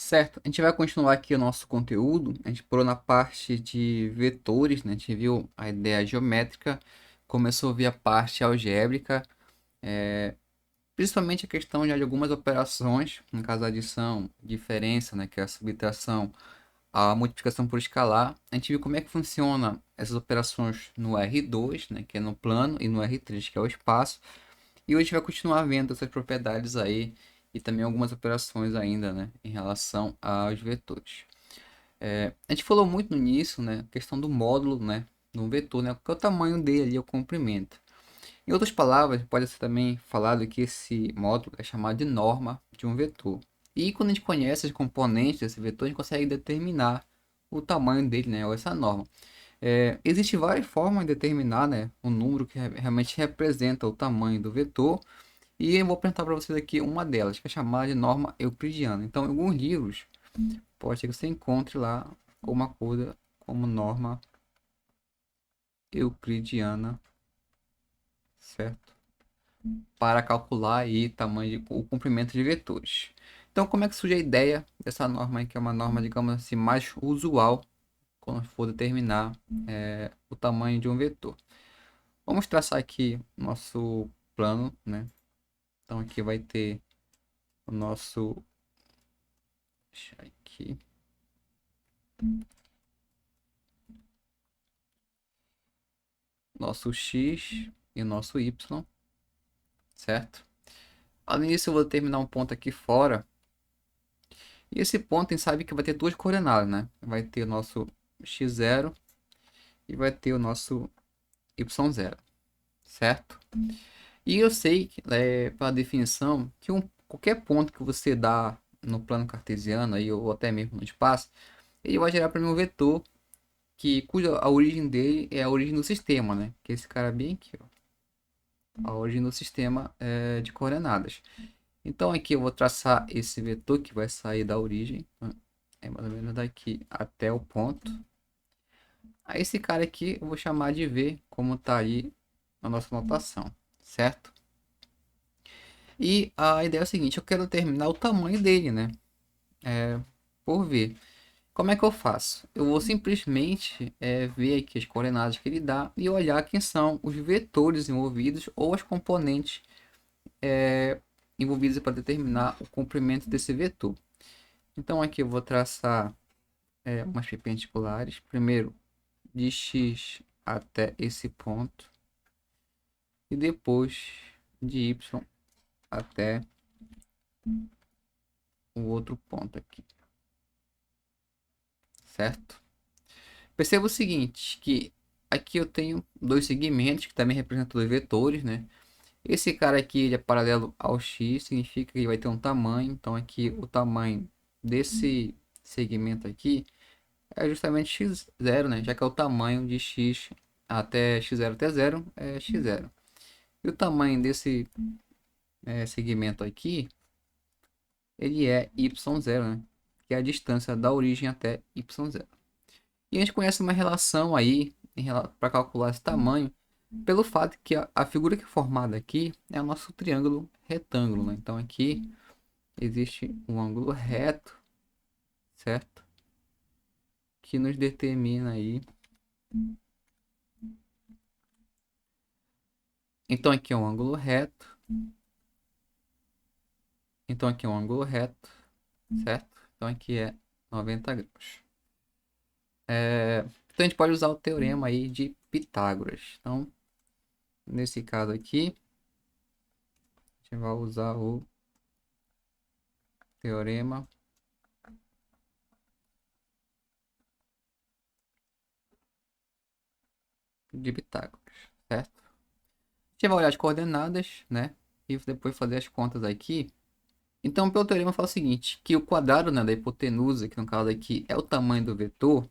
Certo, a gente vai continuar aqui o nosso conteúdo. A gente parou na parte de vetores, né? A gente viu a ideia geométrica, começou a ver a parte algébrica, principalmente a questão de algumas operações, no caso da adição, diferença, né? Que é a subtração, a multiplicação por escalar. A gente viu como é que funciona essas operações no R2, né? Que é no plano, e no R3, que é o espaço. E hoje a gente vai continuar vendo essas propriedades aí e também algumas operações ainda, né, em relação aos vetores. A gente falou muito nisso, né, a questão do módulo, né, no vetor, né, qual é o tamanho dele ali, o comprimento. Em outras palavras, pode ser também falado que esse módulo é chamado de norma de um vetor. E quando a gente conhece os componentes desse vetor, a gente consegue determinar o tamanho dele, né, ou essa norma. Existe várias formas de determinar, né, o número que realmente representa o tamanho do vetor. E eu vou apresentar para vocês aqui uma delas, que é chamada de norma euclidiana. Então, em alguns livros, pode ser que você encontre lá uma coisa como norma euclidiana, certo? Para calcular aí o comprimento de vetores. Então, como é que surge a ideia dessa norma aí, que é uma norma, digamos assim, mais usual quando for determinar o tamanho de um vetor? Vamos traçar aqui nosso plano, né? Então, aqui vai ter o nosso... Deixa aqui. Nosso x e o nosso y, certo? Além disso, eu vou determinar um ponto aqui fora. E esse ponto, a gente sabe que vai ter duas coordenadas, né? Vai ter o nosso x0 e vai ter o nosso y0, certo? E eu sei, pela definição, que qualquer ponto que você dá no plano cartesiano aí, ou até mesmo no espaço, ele vai gerar para mim um vetor cuja a origem dele é a origem do sistema, né? Que é esse cara bem aqui, ó. A origem do sistema de coordenadas. Então aqui eu vou traçar esse vetor que vai sair da origem, né? É mais ou menos daqui até o ponto. Aí esse cara aqui eu vou chamar de V, como está aí na nossa notação, certo? E a ideia é o seguinte, eu quero determinar o tamanho dele, né? Por V. Como é que eu faço? Eu vou simplesmente ver aqui as coordenadas que ele dá e olhar quem são os vetores envolvidos ou as componentes envolvidas para determinar o comprimento desse vetor. Então aqui eu vou traçar umas perpendiculares. Primeiro de x até esse ponto. E depois de y até o outro ponto aqui. Certo? Perceba o seguinte, que aqui eu tenho dois segmentos que também representam dois vetores, né? Esse cara aqui ele é paralelo ao x, significa que ele vai ter um tamanho. Então aqui o tamanho desse segmento aqui é justamente x0, né? Já que é o tamanho de x até x0 até 0 é x0. E o tamanho desse segmento aqui, ele é y0, né? Que é a distância da origem até y0. E a gente conhece uma relação aí para calcular esse tamanho pelo fato que a figura que é formada aqui é o nosso triângulo retângulo, né? Então aqui existe um ângulo reto, certo? Que nos determina aí. Então aqui é um ângulo reto. Então aqui é um ângulo reto, certo? Então aqui é 90 graus. Então a gente pode usar o teorema aí de Pitágoras. Então, nesse caso aqui, a gente vai usar o teorema de Pitágoras, certo? A gente vai olhar as coordenadas, né? E depois fazer as contas aqui. Então, pelo teorema fala o seguinte, que o quadrado, né, da hipotenusa, que no caso aqui é o tamanho do vetor,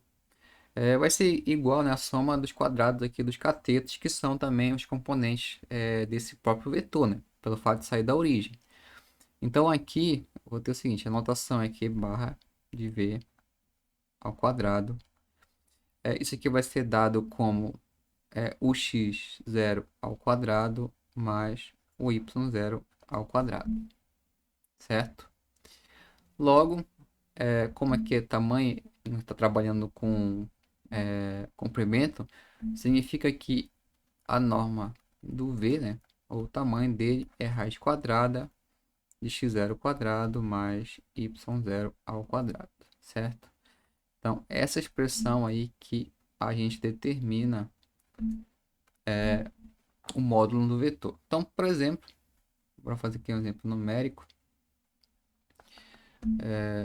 vai ser igual, né, à soma dos quadrados aqui dos catetos, que são também os componentes desse próprio vetor, né? Pelo fato de sair da origem. Então aqui, eu vou ter o seguinte, a notação é que barra de v ao quadrado. Isso aqui vai ser dado como o x0 ao quadrado mais o y0 ao quadrado, certo? Logo, como aqui é tamanho, está trabalhando com comprimento, significa que a norma do v, né, o tamanho dele é raiz quadrada de x0 quadrado mais y0 ao quadrado, certo? Então, essa expressão aí que a gente determina o módulo do vetor. Então, por exemplo, para fazer aqui um exemplo numérico,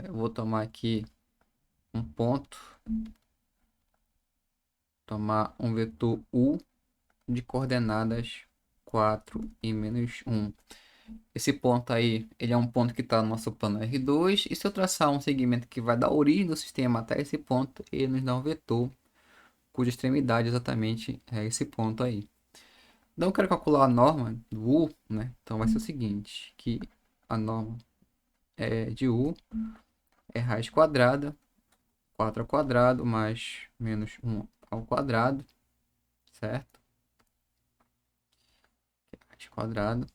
eu vou tomar aqui um ponto, tomar um vetor u de coordenadas 4 e -1. Esse ponto aí, ele é um ponto que está no nosso plano R2, e se eu traçar um segmento que vai dar origem do sistema até esse ponto, ele nos dá um vetor cuja extremidade exatamente é esse ponto aí. Então eu quero calcular a norma do U, né? Então vai ser o seguinte, que a norma de U é raiz quadrada, 4 ao quadrado, mais -1 ao quadrado, certo? Raiz quadrada.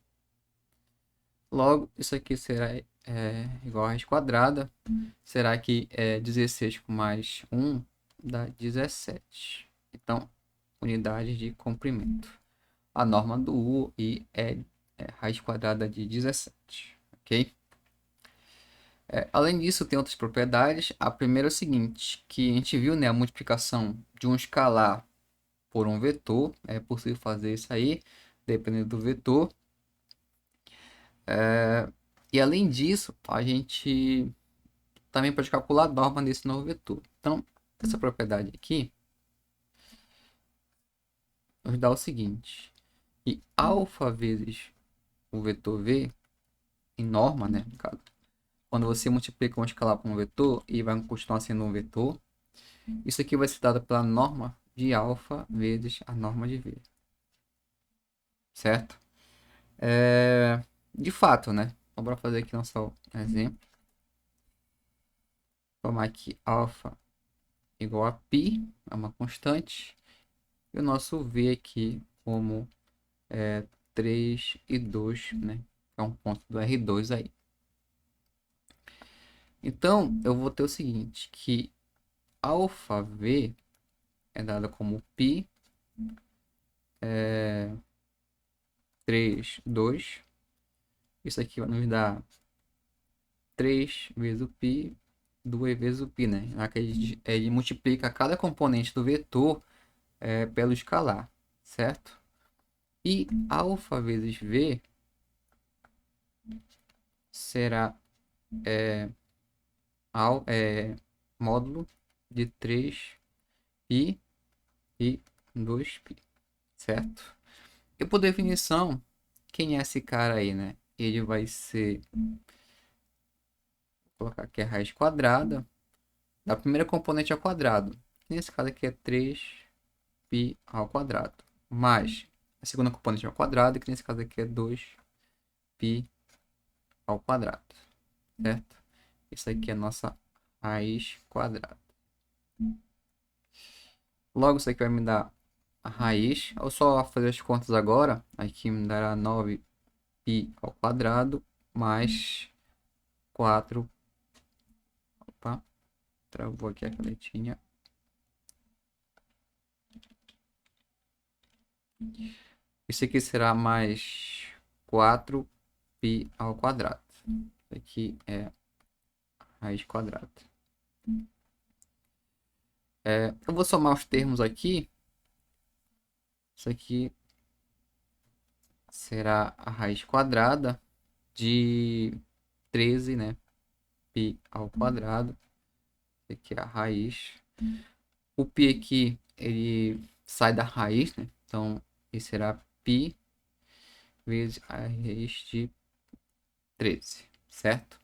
Logo, isso aqui será igual a raiz quadrada. Será que 16 com mais 1 dá 17. Então, unidades de comprimento. A norma do U e é raiz quadrada de 17. Ok? Além disso, tem outras propriedades. A primeira é o seguinte, que a gente viu, né, a multiplicação de um escalar por um vetor. É possível fazer isso aí, dependendo do vetor. E além disso, a gente também pode calcular a norma desse novo vetor. Então, essa propriedade aqui nos dá o seguinte, que alfa vezes o vetor v, em norma, né, no caso, quando você multiplica um escalar por um vetor e vai continuar sendo um vetor, isso aqui vai ser dado pela norma de alfa vezes a norma de v. Certo? De fato, né? Então, bora fazer aqui nosso exemplo. Tomar aqui alfa igual a π, é uma constante. E o nosso v aqui como 3 e 2, né? É um ponto do R2 aí. Então, eu vou ter o seguinte, que alfa v é dada como π 3, 2. Isso aqui vai nos dar 3 vezes o π, 2 vezes o π, né? Aqui ele multiplica cada componente do vetor pelo escalar, certo? E alfa vezes v será módulo de 3π e 2π, certo? E por definição, quem é esse cara aí, né? Ele vai ser, vou colocar aqui a raiz quadrada da primeira componente ao quadrado. Nesse caso aqui é 3π ao quadrado, mais a segunda componente ao quadrado, que nesse caso aqui é 2π ao quadrado, certo? Isso aqui é a nossa raiz quadrada. Logo, isso aqui vai me dar a raiz. Eu só fazer as contas agora. Aqui me dará 9π ao quadrado mais 4. Opa, travou aqui a canetinha. Isso aqui será mais 4π ao quadrado. Isso aqui é raiz quadrada. Eu vou somar os termos aqui. Isso aqui será a raiz quadrada de 13, né? Π ao quadrado. Isso aqui é a raiz. O π aqui, ele sai da raiz, né? Então, esse será π vezes a raiz de 13, certo?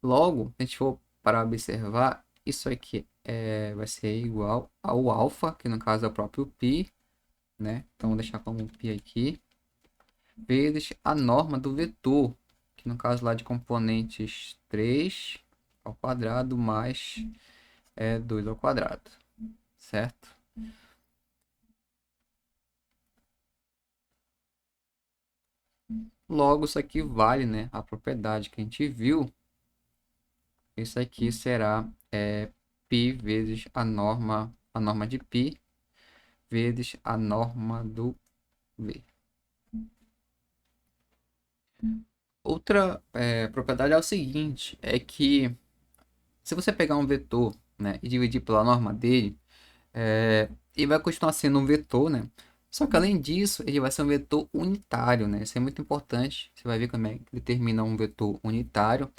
Logo, se a gente for para observar, isso aqui vai ser igual ao alfa, que no caso é o próprio π, né? Então, vou deixar como π aqui, vezes a norma do vetor, que no caso lá de componentes 3 ao quadrado mais 2 ao quadrado, certo? Logo, isso aqui vale, né, a propriedade que a gente viu Isso aqui será π vezes a norma de π vezes a norma do v. Outra propriedade é o seguinte, é que se você pegar um vetor, né, e dividir pela norma dele, ele vai continuar sendo um vetor, né? Só que além disso, ele vai ser um vetor unitário, né? Isso é muito importante. Você vai ver como é que determina um vetor unitário.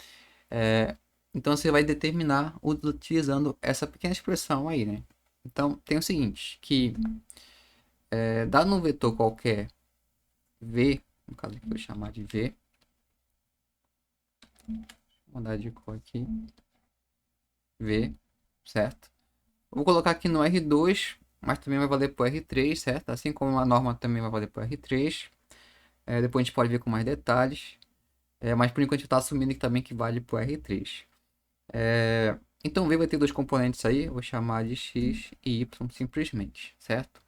É, então você vai determinar utilizando essa pequena expressão aí, né? Então tem o seguinte, que dado um vetor qualquer v, no caso aqui eu vou chamar de v, vou mudar de cor aqui, v, certo? Eu vou colocar aqui no R2, mas também vai valer para o R3, certo? Assim como a norma também vai valer para o R3. Depois a gente pode ver com mais detalhes. Mas por enquanto está assumindo que também que vale para o R3. Então V vai ter dois componentes aí, eu vou chamar de X e Y simplesmente, certo?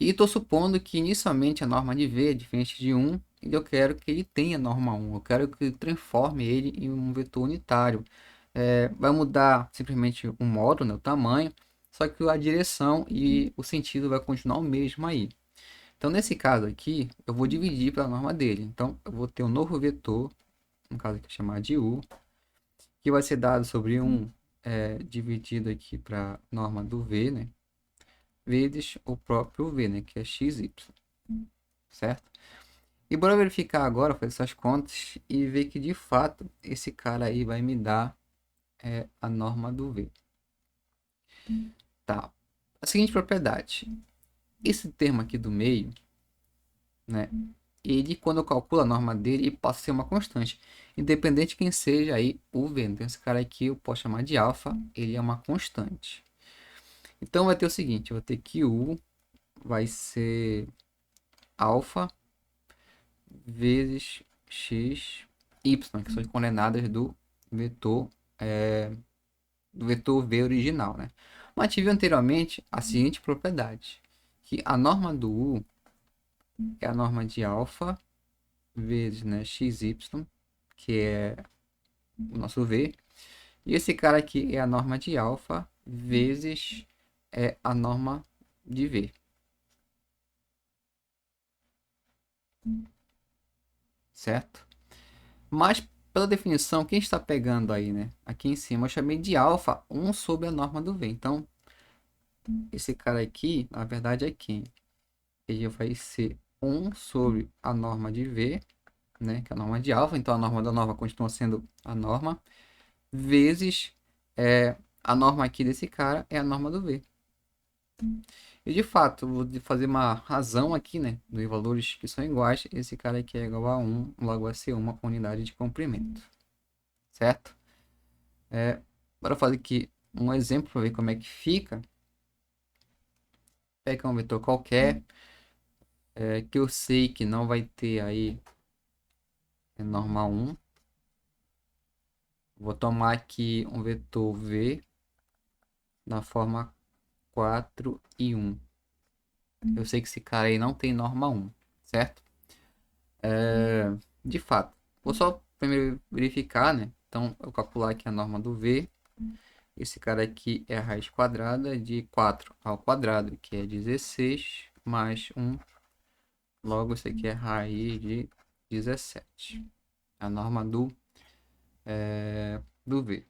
E estou supondo que inicialmente a norma de V é diferente de 1 e eu quero que ele tenha norma 1. Eu quero que transforme ele em um vetor unitário. Vai mudar simplesmente o modo, né, o tamanho, só que a direção e o sentido vai continuar o mesmo aí. Então, nesse caso aqui, eu vou dividir pela norma dele. Então, eu vou ter um novo vetor, no caso aqui chamar de U, que vai ser dado sobre 1 dividido aqui para a norma do V, né? Vezes o próprio V, né? Que é XY, certo? E bora verificar agora, fazer essas contas e ver que de fato esse cara aí vai me dar a norma do V. Tá. A seguinte propriedade. Esse termo aqui do meio, né? Ele, quando eu calculo a norma dele, ele passa a ser uma constante. Independente de quem seja aí o V. Então, esse cara aqui eu posso chamar de alfa, ele é uma constante. Então, vai ter o seguinte, eu vou ter que U vai ser alfa vezes x, y, que são as coordenadas do vetor V original, né? Mas tive anteriormente a seguinte propriedade, que a norma do U é a norma de alfa vezes, né, xy, que é o nosso V, e esse cara aqui é a norma de alfa vezes a norma de V. Certo? Mas, pela definição, quem está pegando aí, né? Aqui em cima eu chamei de alfa 1 sobre a norma do V. Então, esse cara aqui, na verdade, é quem? Ele vai ser 1 sobre a norma de V, né? Que é a norma de alfa. Então, a norma da norma continua sendo a norma, vezes a norma aqui desse cara é a norma do V. E, de fato, vou fazer uma razão aqui, né? Dos valores que são iguais. Esse cara aqui é igual a 1, logo vai ser uma unidade de comprimento. Certo? Bora fazer aqui um exemplo para ver como é que fica. Pega um vetor qualquer, que eu sei que não vai ter aí norma 1. Vou tomar aqui um vetor V na forma 4 e 1. Eu sei que esse cara aí não tem norma 1, certo? De fato, vou só primeiro verificar, né? Então, eu calcular aqui a norma do V. Esse cara aqui é a raiz quadrada de 4 ao quadrado, que é 16, mais 1. Logo, isso aqui é raiz de 17. A norma do V.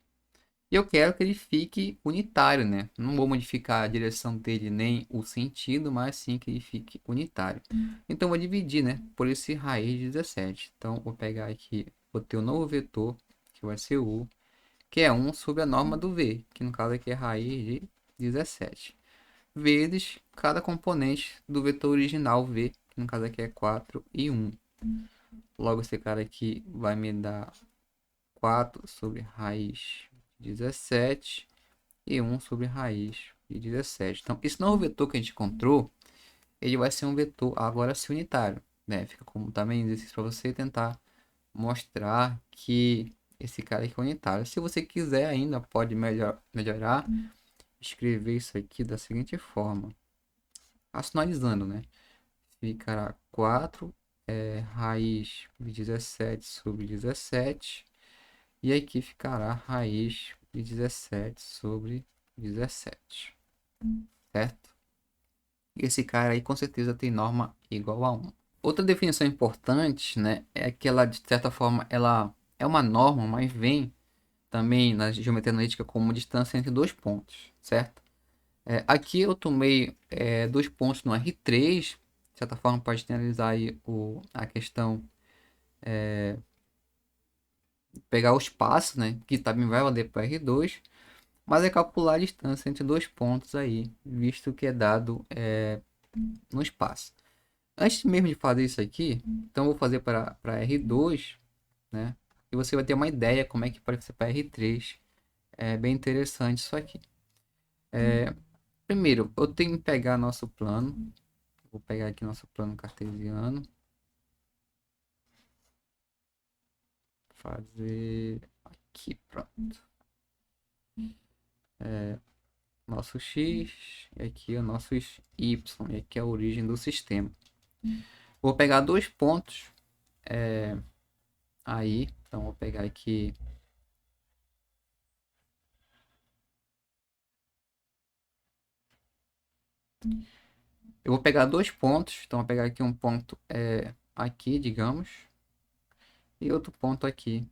E eu quero que ele fique unitário, né? Não vou modificar a direção dele nem o sentido, mas sim que ele fique unitário. Então, vou dividir, né? Por esse raiz de 17. Então, vou pegar aqui, vou ter um novo vetor, que vai ser U, que é 1 sobre a norma do V, que no caso aqui é raiz de 17. Vezes cada componente do vetor original V, que no caso aqui é 4 e 1. Logo, esse cara aqui vai me dar 4 sobre raiz de 17 e 1 sobre raiz de 17. Então, esse novo vetor que a gente encontrou, ele vai ser um vetor agora se unitário, né? Fica como também exercício para você tentar mostrar que esse cara aqui é unitário. Se você quiser ainda, pode melhorar, escrever isso aqui da seguinte forma, racionalizando, né? Ficará 4 raiz de 17 sobre 17. E aqui ficará raiz de 17 sobre 17. Certo? Esse cara aí com certeza tem norma igual a 1. Outra definição importante, né, é que ela, de certa forma, ela é uma norma, mas vem também na geometria analítica como distância entre dois pontos, certo? Aqui eu tomei dois pontos no R3, de certa forma, para generalizar aí a questão, pegar o espaço, né, que também vai valer para R2, mas é calcular a distância entre dois pontos aí, visto que é dado no espaço. Antes mesmo de fazer isso aqui, então eu vou fazer para R2, né? E você vai ter uma ideia como é que pode ser para R3. É bem interessante isso aqui. Primeiro, eu tenho que pegar nosso plano. Vou pegar aqui nosso plano cartesiano. Fazer aqui, pronto. Nosso X, e aqui o nosso Y, e aqui é a origem do sistema. Vou pegar dois pontos aí, então vou pegar aqui. Eu vou pegar dois pontos, então vou pegar aqui um ponto aqui, digamos, e outro ponto aqui,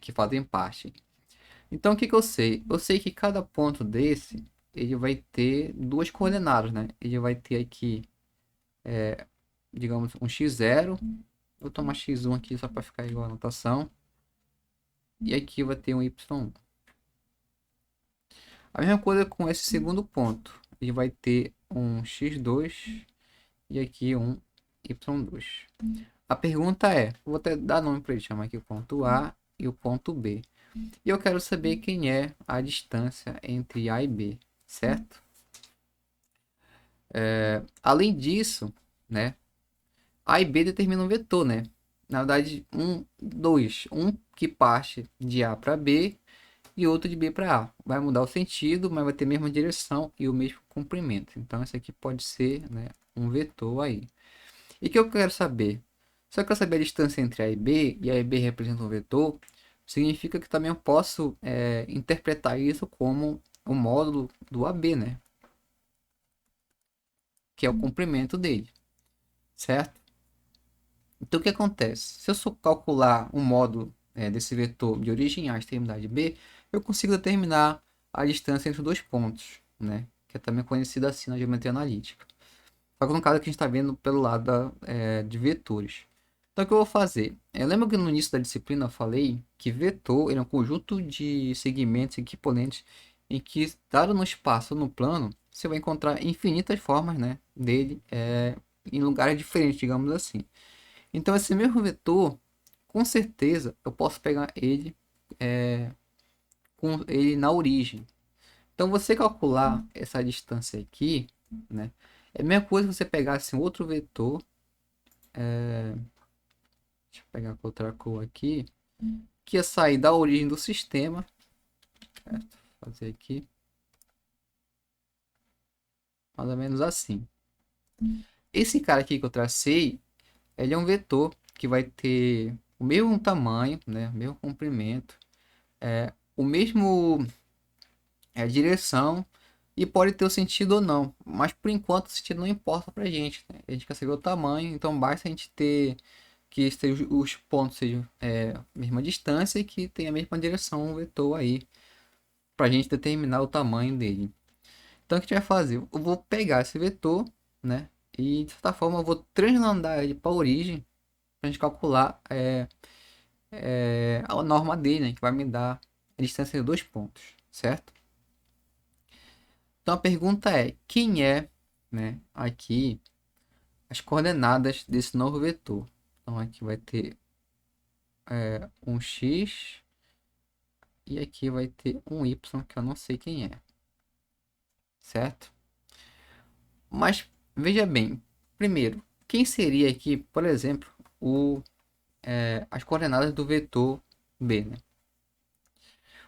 que fazem parte. Então o que que eu sei? Eu sei que cada ponto desse, ele vai ter duas coordenadas, né? Ele vai ter aqui, digamos, um x0, vou tomar x1 aqui só para ficar igual a notação, e aqui vai ter um y1. A mesma coisa com esse segundo ponto, ele vai ter um x2 e aqui um y2. A pergunta é, vou até dar nome para ele, chamar aqui o ponto A e o ponto B. E eu quero saber quem é a distância entre A e B, certo? Além disso, né, A e B determinam um vetor, né? Na verdade, um que parte de A para B e outro de B para A. Vai mudar o sentido, mas vai ter a mesma direção e o mesmo comprimento. Então, esse aqui pode ser, né, um vetor aí. E o que eu quero saber? Se eu quero saber a distância entre A e A e B representa um vetor, significa que também eu posso interpretar isso como o módulo do AB, né? Que é o comprimento dele, certo? Então o que acontece? Se eu só calcular um módulo desse vetor de origem A e extremidade B, eu consigo determinar a distância entre os dois pontos, né? Que é também conhecida assim na geometria analítica. Só que no caso aqui a gente está vendo pelo lado de vetores. Então o que eu vou fazer? Lembra que no início da disciplina eu falei que vetor ele é um conjunto de segmentos equivalentes em que, dado no espaço ou no plano, você vai encontrar infinitas formas, né, dele em lugares diferentes, digamos assim. Então esse mesmo vetor, com certeza, eu posso pegar ele com ele na origem. Então você calcular essa distância aqui, né, é a mesma coisa que você pegasse um outro vetor. Deixa eu pegar com outra cor aqui. Que ia sair da origem do sistema. Certo? Fazer aqui. Mais ou menos assim. Esse cara aqui que eu tracei, ele é um vetor que vai ter o mesmo tamanho, né? O mesmo comprimento, o mesmo direção e pode ter o sentido ou não. Mas por enquanto o sentido não importa pra gente, né? A gente quer saber o tamanho, então basta a gente ter que os pontos sejam a mesma distância e que tenha a mesma direção, o vetor aí, para a gente determinar o tamanho dele. Então o que a gente vai fazer? Eu vou pegar esse vetor, né? E de certa forma eu vou translandar ele para a origem para a gente calcular a norma dele, né? Que vai me dar a distância de dois pontos, certo? Então a pergunta é, quem é, né, aqui as coordenadas desse novo vetor? Então aqui vai ter um x e aqui vai ter um y que eu não sei quem é, certo? Mas veja bem, primeiro, quem seria aqui, por exemplo, as coordenadas do vetor B, né?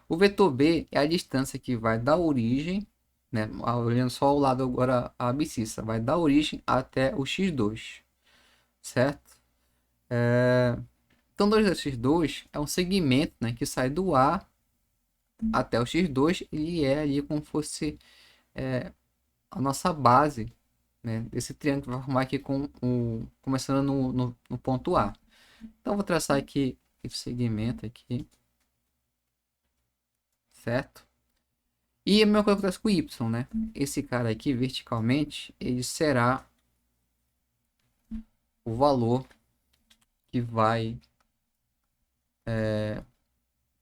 O vetor B é a distância que vai da origem, né? Olhando só ao lado agora a abscissa, vai da origem até o x2, certo? Então, 2x2 é um segmento, né, que sai do A até o x2 e é ali como fosse a nossa base, né, desse triângulo que vai formar aqui começando no ponto A. Então, vou traçar aqui esse segmento aqui, certo? E a mesma coisa acontece com o Y, né? Esse cara aqui, verticalmente, ele será o valor que vai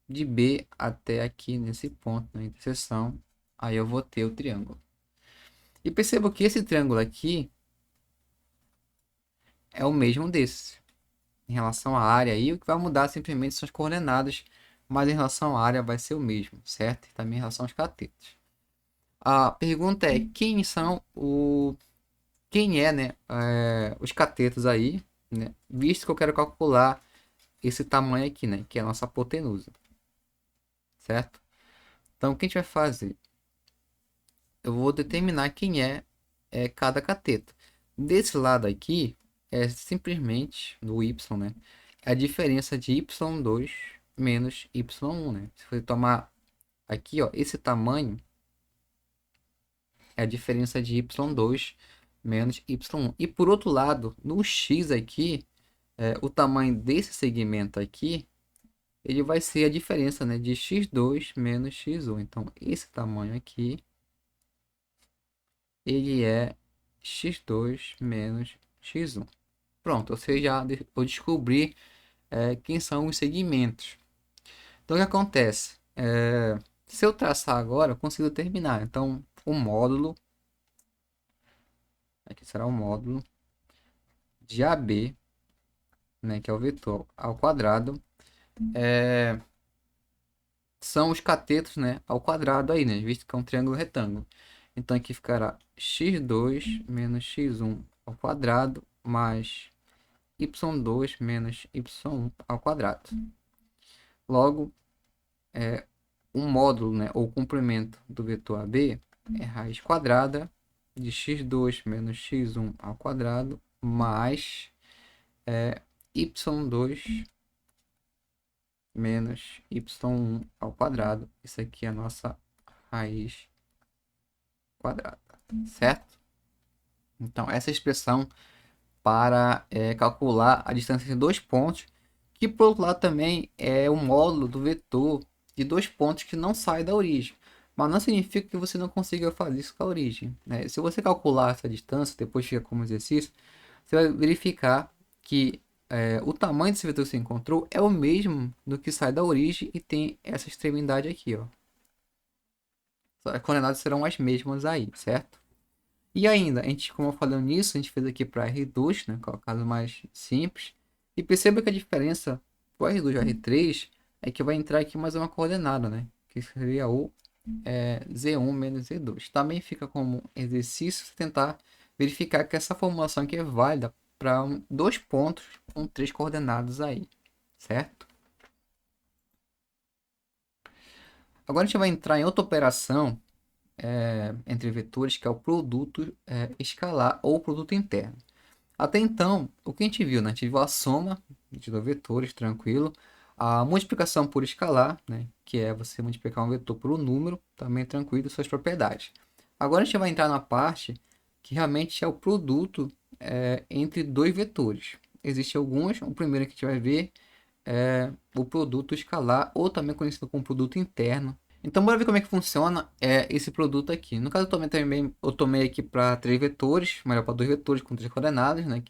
de B até aqui nesse ponto, na interseção. Aí eu vou ter o triângulo. E perceba que esse triângulo aqui é o mesmo desse. Em relação à área aí, o que vai mudar simplesmente são as coordenadas, mas em relação à área vai ser o mesmo, certo? E também em relação aos catetos. A pergunta é, quem é, né, os catetos aí, né? Visto que eu quero calcular esse tamanho aqui, né, que é a nossa hipotenusa, certo? Então, o que a gente vai fazer? Eu vou determinar quem é cada cateto. Desse lado aqui, é simplesmente, do y, né, é a diferença de y2 menos y1, né? Se você tomar aqui, ó, esse tamanho é a diferença de y2 menos y1. E por outro lado, no x aqui, o tamanho desse segmento aqui, ele vai ser a diferença, né, de x2 menos x1. Então, esse tamanho aqui, ele é x2 menos x1. Pronto, ou seja, eu descobri quem são os segmentos. Então, o que acontece? Se eu traçar agora, eu consigo terminar. Então, o módulo, aqui será o módulo de AB, né, que é o vetor ao quadrado, são os catetos, né, ao quadrado aí, né, visto que é um triângulo retângulo. Então aqui ficará x2 menos x1 ao quadrado mais y2 menos y1 ao quadrado. Logo, o módulo, né, ou complemento do vetor AB é raiz quadrada de x2 menos x1 ao quadrado mais y2 menos y1 ao quadrado. Isso aqui é a nossa raiz quadrada, certo? Então, essa expressão para calcular a distância de dois pontos, que por outro lado também é o módulo do vetor de dois pontos que não sai da origem. Mas não significa que você não consiga fazer isso com a origem, né? Se você calcular essa distância, depois fica como exercício, você vai verificar que o tamanho desse vetor que você encontrou é o mesmo do que sai da origem e tem essa extremidade aqui, ó. As coordenadas serão as mesmas aí, certo? E ainda, a gente, como eu falei nisso, a gente fez aqui para R2, né, que é o caso mais simples. E perceba que a diferença do R2 e R3 é que vai entrar aqui mais uma coordenada, né? Que seria o Z1 menos Z2. Também fica como exercício você tentar verificar que essa formulação aqui é válida para dois pontos com três coordenadas aí, certo? Agora a gente vai entrar em outra operação entre vetores, que é o produto escalar ou produto interno. Até então, o que a gente viu, né? A gente viu a soma de dois vetores, tranquilo. A multiplicação por escalar, né? Que é você multiplicar um vetor por um número, também tranquilo, suas propriedades. Agora a gente vai entrar na parte que realmente é o produto entre dois vetores. Existem alguns, o primeiro que a gente vai ver é o produto escalar, ou também conhecido como produto interno. Então, bora ver como é que funciona esse produto aqui. No caso, eu tomei aqui para três vetores, melhor para dois vetores com três coordenadas, né?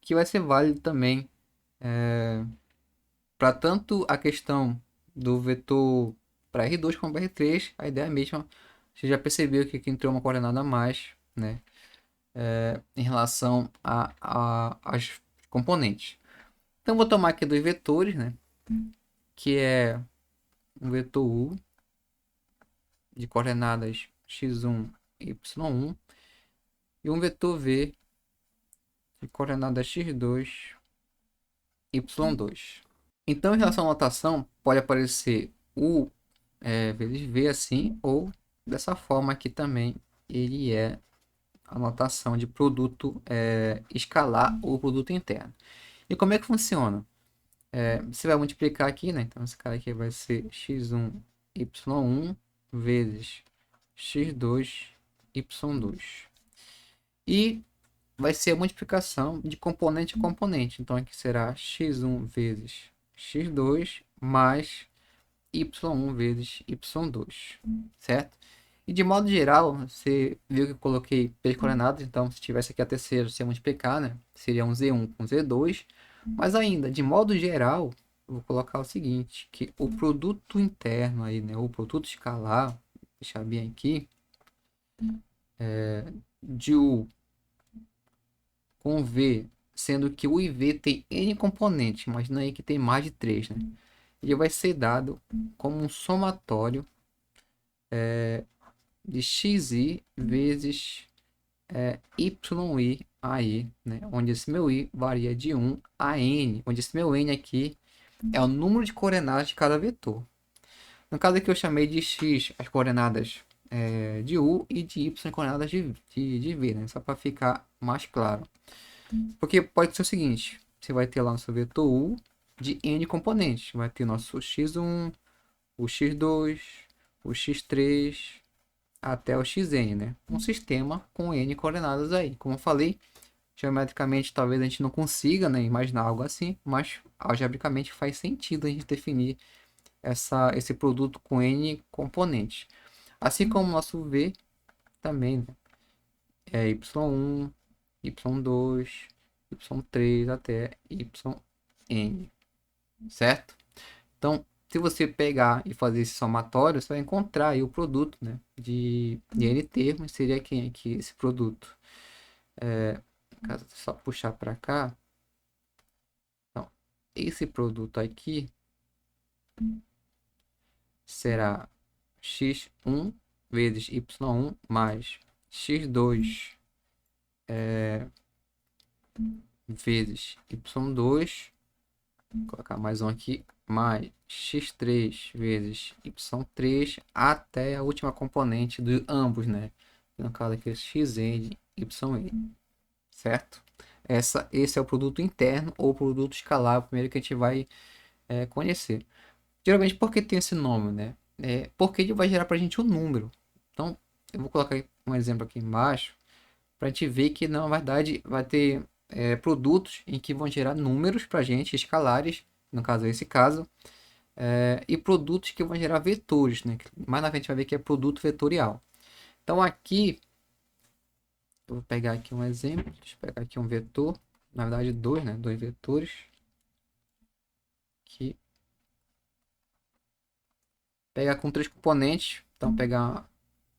Que vai ser válido também para tanto a questão do vetor para R2 como para R3. A ideia é a mesma. Você já percebeu que aqui entrou uma coordenada a mais, né? Em relação às componentes. Então, vou tomar aqui dois vetores, né? Que é um vetor U de coordenadas x1 e y1 e um vetor V de coordenadas x2 y2. Então, em relação à notação, pode aparecer U vezes V assim, ou dessa forma aqui também, ele é a notação de produto escalar ou produto interno. E como é que funciona? Você vai multiplicar aqui, né? Então esse cara aqui vai ser x1, y1 vezes x2, y2. E vai ser a multiplicação de componente a componente. Então aqui será x1 vezes x2 mais y1 vezes y2, certo? E de modo geral, você viu que eu coloquei pelas coordenadas, então se tivesse aqui a terceira, você ia multiplicar, né? Seria um z1 com z2. Mas ainda, de modo geral, eu vou colocar o seguinte, que o produto interno aí, né? O produto escalar, vou deixar bem aqui, de U com V, sendo que o IV tem N componentes, imagina aí que tem mais de 3, né? Ele vai ser dado como um somatório de xi vezes yi aí, né? Onde esse meu i varia de 1 a n, onde esse meu n aqui é o número de coordenadas de cada vetor. No caso aqui eu chamei de x as coordenadas de u e de y as coordenadas de v, né? Só para ficar mais claro. Porque pode ser o seguinte, você vai ter lá no seu vetor u de n componentes. Vai ter nosso x1, o x2, o x3 até o xn, né? Um sistema com n coordenadas aí. Como eu falei, geometricamente talvez a gente não consiga, né, imaginar algo assim, mas algebricamente faz sentido a gente definir esse produto com n componentes. Assim como o nosso v também, né? É y1, y2, y3 até yn, certo? Então, se você pegar e fazer esse somatório, você vai encontrar aí o produto, né, de n termos. Seria quem aqui esse produto? No caso, só puxar para cá. Então, esse produto aqui será x1 vezes y1 mais x2 vezes y2, vou colocar mais um aqui, mais x3 vezes y3 até a última componente de ambos, né? No caso aqui, xn e yn, certo? Esse é o produto interno ou produto escalar, o primeiro que a gente vai conhecer. Geralmente, por que tem esse nome, né? Porque ele vai gerar para a gente um número. Então, eu vou colocar um exemplo aqui embaixo para a gente ver que, na verdade, vai ter produtos em que vão gerar números para a gente, escalares, no caso, esse caso, e produtos que vão gerar vetores, né? Mais na frente vai ver que é produto vetorial. Então, aqui, eu vou pegar aqui um exemplo, deixa eu pegar aqui um vetor, na verdade, dois, né? Dois vetores. Aqui. Pegar com três componentes, então pegar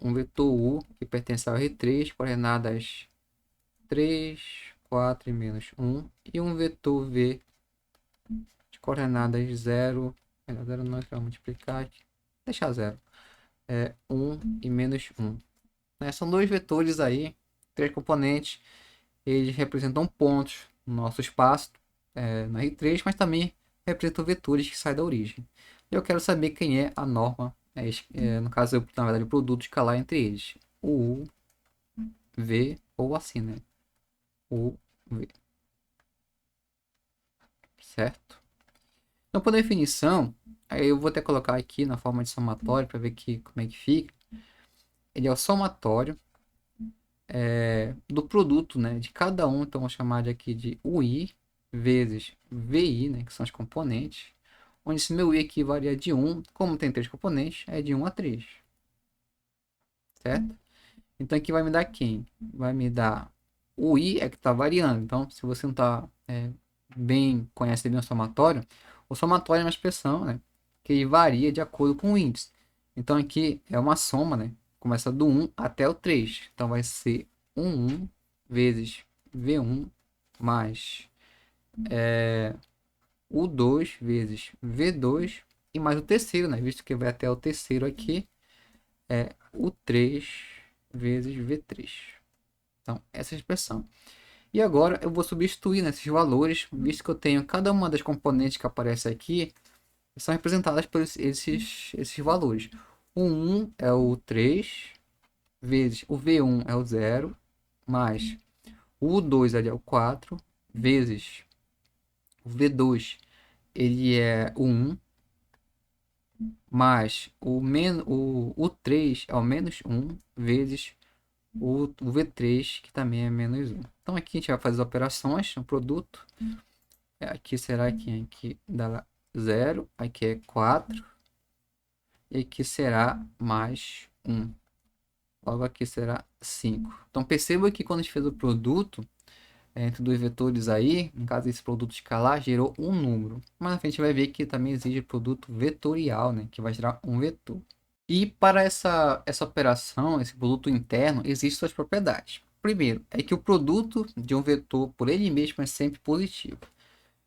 um vetor U que pertence ao R3, coordenadas 3, 4 e menos 1, e um vetor V de coordenadas 0, 0 não é que vai multiplicar, deixar 0, 1 e menos 1. Né? São dois vetores aí, três componentes, eles representam pontos no nosso espaço, no R3, mas também representam vetores que saem da origem. Eu quero saber quem é a norma, no caso, na verdade, o produto escalar entre eles. O U, V ou assim, né? O V. Certo? Então, por definição, aí eu vou até colocar aqui na forma de somatório para ver como é que fica. Ele é o somatório do produto, né, de cada um. Então, vou chamar de aqui de UI vezes VI, né, que são os componentes. Onde esse meu I aqui varia de 1, como tem três componentes, é de 1 a 3. Certo? Então aqui vai me dar quem? Vai me dar o I é que está variando. Então, se você não está conhece bem o somatório é uma expressão, né, que varia de acordo com o índice. Então aqui é uma soma, né? Começa do 1 até o 3. Então vai ser 1 vezes V1 mais o 2 vezes V2 e mais o terceiro, né? Visto que vai até o terceiro aqui, é o 3 vezes V3. Então, essa é a expressão. E agora eu vou substituir nesses valores, visto que eu tenho cada uma das componentes que aparece aqui, são representadas por esses valores. O 1 é o 3, vezes o V1 é o 0, mais o 2 é o 4, vezes o V2 ele é o 1, mais o 3 é o menos 1, vezes o V3, que também é menos 1. Então aqui a gente vai fazer as operações no produto. Aqui será que aqui dá 0, aqui é 4, e aqui será mais 1. Logo aqui será 5. Então perceba que quando a gente fez o produto entre dois vetores aí, no caso esse produto escalar, gerou um número. Mas na frente a gente vai ver que também exige produto vetorial, né, que vai gerar um vetor. E para essa operação, esse produto interno, existem suas propriedades. Primeiro, é que o produto de um vetor por ele mesmo é sempre positivo.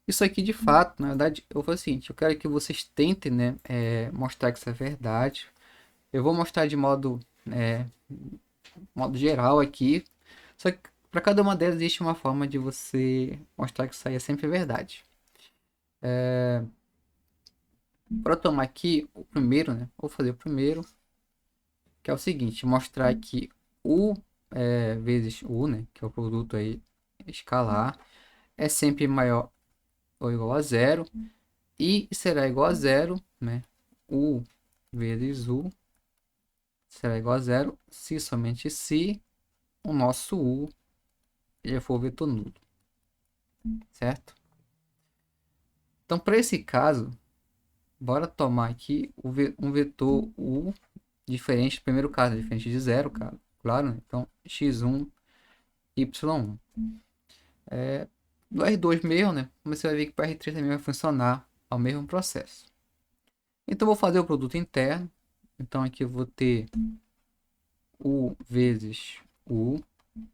Isso aqui, de fato, na verdade, eu vou assim, eu quero que vocês tentem, né, mostrar que isso é verdade. Eu vou mostrar de modo geral aqui. Só que para cada uma delas existe uma forma de você mostrar que isso aí é sempre verdade. Para tomar aqui o primeiro, né? Vou fazer o primeiro, que é o seguinte, mostrar que U vezes U, né? Que é o produto aí escalar, é sempre maior ou igual a zero. E será igual a zero, né? U vezes U será igual a zero se somente se o nosso U ele for vetor nulo, certo? Então, para esse caso, bora tomar aqui um vetor U diferente do primeiro caso, diferente de zero, cara. Claro, né? Então, x1, y1. Do R2 mesmo, né? Mas você vai ver que para R3 também vai funcionar ao mesmo processo. Então, vou fazer o produto interno. Então, aqui eu vou ter U vezes U.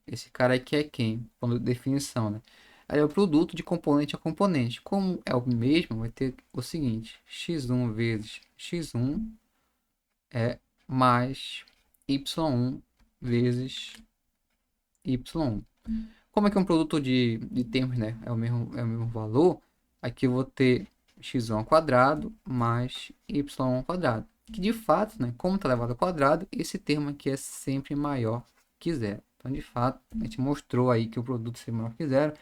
Esse cara aqui é quem? Quando definição, né? Aí é o produto de componente a componente. Como é o mesmo, vai ter o seguinte: x1 vezes x1 é mais y1 vezes y1. Como é que é um produto de termos, né? É o mesmo valor. Aqui eu vou ter x1 ao quadrado mais y1 ao quadrado. Que de fato, né? Como está elevado ao quadrado, esse termo aqui é sempre maior que zero. Então, de fato, a gente mostrou aí que o produto é maior que zero.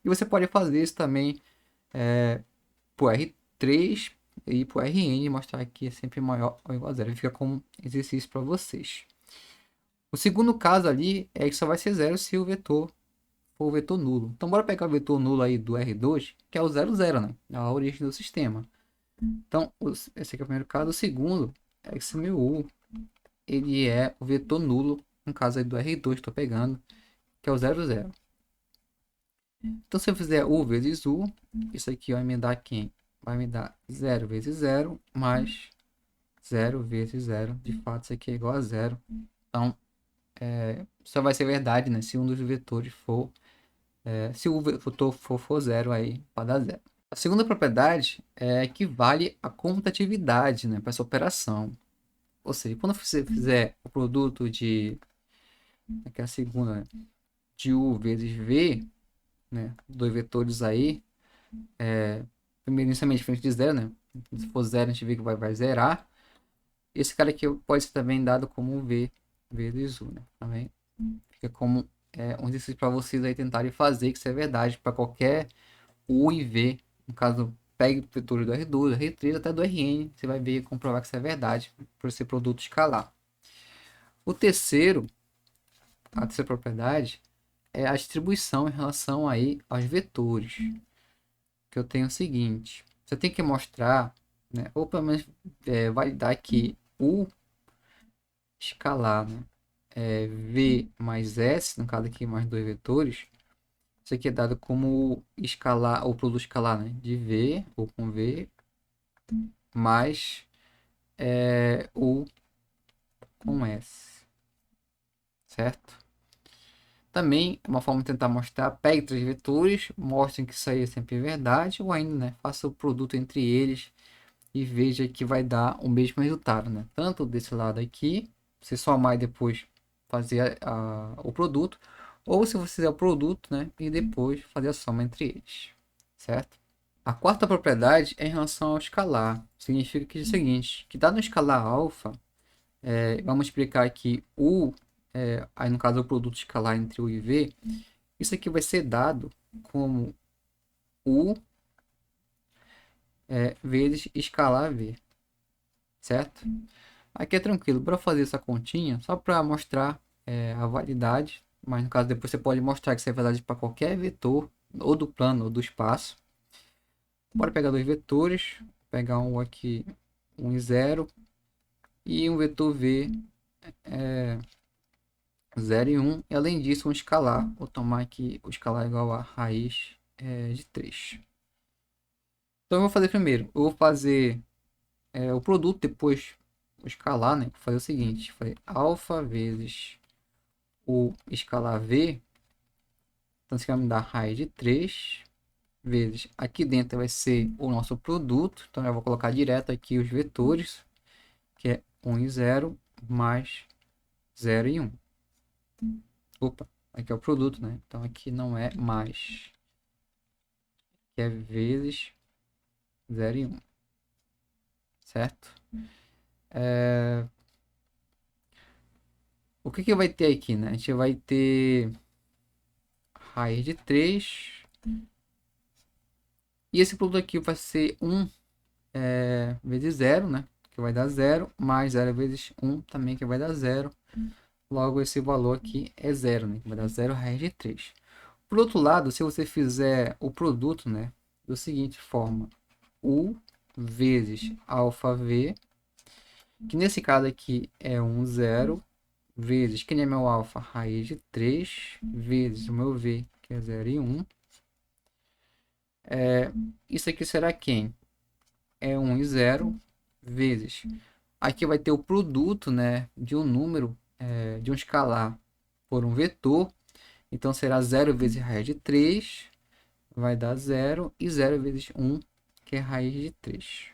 E você pode fazer isso também por R3 e por Rn, mostrar que é sempre maior ou igual a zero. Fica como exercício para vocês. O segundo caso ali é que só vai ser zero se o vetor for o vetor nulo. Então, bora pegar o vetor nulo aí do R2, que é o 0, 0, né? É a origem do sistema. Então, esse aqui é o primeiro caso. O segundo é que esse meu U, ele é o vetor nulo, no caso aí do R2, estou pegando, que é o 0, 0. Então, se eu fizer U vezes U, isso aqui vai me dar quem? Vai me dar 0 vezes 0 mais 0 vezes 0. De fato, isso aqui é igual a 0. Então, só vai ser verdade, né? Se um dos vetores for se o vetor for zero aí, para dar zero. A segunda propriedade equivale à comutatividade, né, para essa operação. Ou seja, quando você fizer o produto aqui é a segunda, né, de U vezes V, né, dois vetores aí, primeiro inicialmente diferente de zero, né? Se for zero, a gente vê que vai zerar. Esse cara aqui pode ser também dado como V vezes U, né? Também fica como um exercício para vocês aí tentarem fazer, que isso é verdade para qualquer U e V. No caso, pegue o vetor do R2, R3 até do Rn. Você vai ver e comprovar que isso é verdade por ser produto escalar. A terceira propriedade é a distribuição em relação aí aos vetores. Que eu tenho o seguinte: você tem que mostrar, né, ou pelo menos validar que o escalar, né, V mais S, no caso aqui mais dois vetores, isso aqui é dado como escalar, ou produto escalar, né, de V, ou com V, mais U com S, certo? Também uma forma de tentar mostrar, pegue três vetores, mostrem que isso aí é sempre verdade, ou ainda, né, faça o produto entre eles e veja que vai dar o mesmo resultado, né? Tanto desse lado aqui, você somar e depois fazer o produto, ou se você fizer o produto, né, e depois fazer a soma entre eles, certo? A quarta propriedade é em relação ao escalar. Significa que é o seguinte, que dado no escalar alfa, vamos explicar aqui aí no caso o produto escalar entre U e V, isso aqui vai ser dado como U vezes escalar V, certo? Aqui é tranquilo, para fazer essa continha, só para mostrar a validade, mas no caso depois você pode mostrar que isso é validade para qualquer vetor, ou do plano ou do espaço. Bora pegar dois vetores, pegar um aqui, um e 0, e um vetor V 0 e 1, e além disso um escalar. Vou tomar aqui o escalar igual a raiz de 3. Então eu vou fazer primeiro, eu vou fazer o produto, depois o escalar, né? Vou fazer o seguinte, falei alfa vezes o escalar V, então isso vai me dar raiz de 3 vezes, aqui dentro vai ser o nosso produto, então eu vou colocar direto aqui os vetores, que é 1 e 0, mais 0 e 1. Opa, aqui é o produto, né? Então aqui não é mais, que é vezes 0 e 1, certo? O que vai ter aqui, né? A gente vai ter raiz de 3, e esse produto aqui vai ser 1 vezes 0, né? Que vai dar 0, mais 0 vezes 1 também, que vai dar 0. Logo, esse valor aqui é 0, né? Que vai dar 0 raiz de 3. Por outro lado, se você fizer o produto, né? Da seguinte forma. U vezes alfa V, que nesse caso aqui é 1, 0, vezes, que nem meu alfa, raiz de 3, vezes o meu V, que é 0 e 1. Isso aqui será quem? É 1 e 0, vezes. Aqui vai ter o produto, né, de um número, de um escalar por um vetor. Então será 0 vezes raiz de 3, vai dar 0, e 0 vezes 1, que é raiz de 3.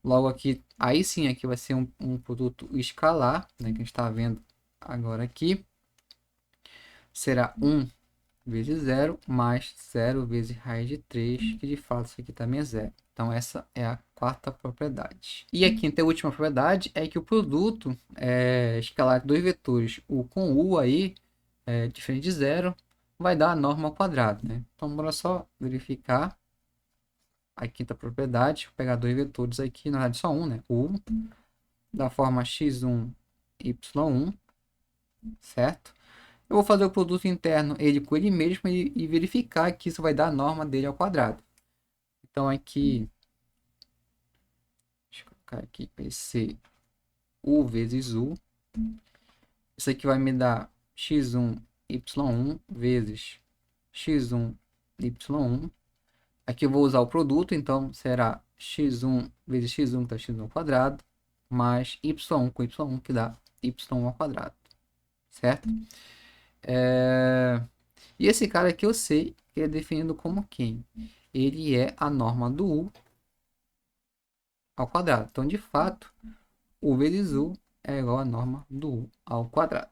Logo aqui, aí sim, aqui vai ser um produto escalar, né, que a gente está vendo agora aqui. Será 1 vezes 0, mais 0 vezes raiz de 3, que de fato isso aqui também é 0. Então essa é a quarta propriedade. E a quinta e última propriedade é que o produto escalar de dois vetores, o com U aí, diferente de 0, vai dar a norma ao quadrado, né? Então bora só verificar a quinta propriedade. Vou pegar dois vetores aqui, na verdade só um, né? U da forma x1, y1, certo? Eu vou fazer o produto interno ele com ele mesmo e verificar que isso vai dar a norma dele ao quadrado. Então aqui, deixa eu colocar aqui, vai ser U vezes U. Isso aqui vai me dar x1, y1 vezes x1, y1. Aqui eu vou usar o produto, então será x1 vezes x1, que dá x1 ao quadrado, mais y1 com y1, que dá y1 ao quadrado, certo? E esse cara aqui eu sei que é definido como quem? Ele é a norma do U ao quadrado. Então, de fato, U vezes U é igual à norma do U ao quadrado.